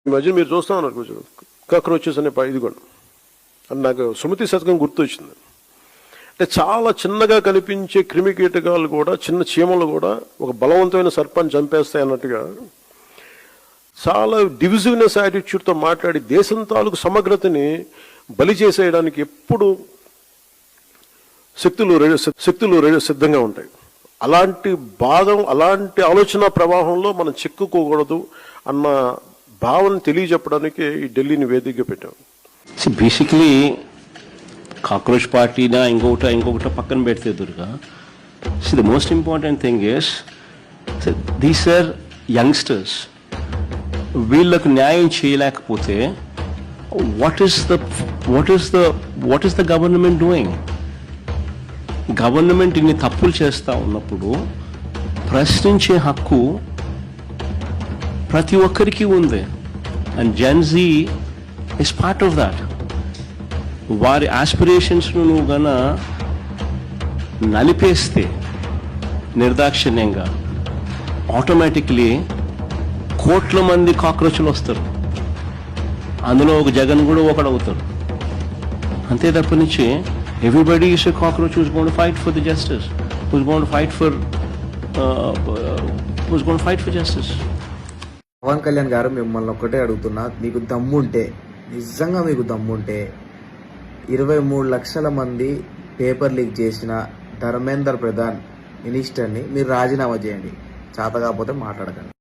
ఈ మధ్య మీరు చూస్తా ఉన్నారు కొంచెం కాక్రోచెస్ అనే ఇది కూడా అని నాకు సుమతి శతకం గుర్తొచ్చింది. అంటే చాలా చిన్నగా కనిపించే క్రిమి కీటకాలు కూడా, చిన్న చీమలు కూడా ఒక బలవంతమైన సర్పాన్ని చంపేస్తాయి అన్నట్టుగా చాలా డివిజివ్నెస్ యాటిట్యూడ్తో మాట్లాడి దేశం తాలూకు సమగ్రతని బలి చేసేయడానికి ఎప్పుడు శక్తులు సిద్ధంగా ఉంటాయి. అలాంటి అలాంటి ఆలోచన ప్రవాహంలో మనం చిక్కుకోకూడదు అన్న భావన తెలియజెప్పడానికి ఈ ఢిల్లీని వేదికగా పెట్టాం. బేసిక్లీ కాక్రోచ్ పార్టీనా ఇంకొకటి పక్కన పెడితే Durga, the most important thing is these are youngsters. వీళ్ళకు న్యాయం చేయలేకపోతే what is the government doing? Government ఇన్ని తప్పులు చేస్తూ ఉన్నప్పుడు ప్రశ్నించే హక్కు ప్రతి ఒక్కరికి ఉంది. And Gen Z is part of that. వారి ఆస్పిరేషన్స్ను నువ్వు గన నలిపేస్తే నిర్దాక్షిణ్యంగా ఆటోమేటిక్లీ కోట్ల మంది కాక్రోచ్లు వస్తారు. అందులో ఒక జగన్ కూడా ఒకడవుతాడు. అంతే తప్పనిచ్చి everybody is a cockroach who's going to fight for the justice, who's going to fight for justice. Pawan Kalyan గారు, మిమ్మల్ని ఒక్కటే అడుగుతున్నా, మీకు దమ్ముంటే, నిజంగా మీకు దమ్ముంటే 23 లక్షల మంది పేపర్ లీక్ చేసిన ధర్మేందర్ ప్రధాన్ మినిస్టర్ని మీరు రాజీనామా చేయండి. చేత కాకపోతే మాట్లాడకండి.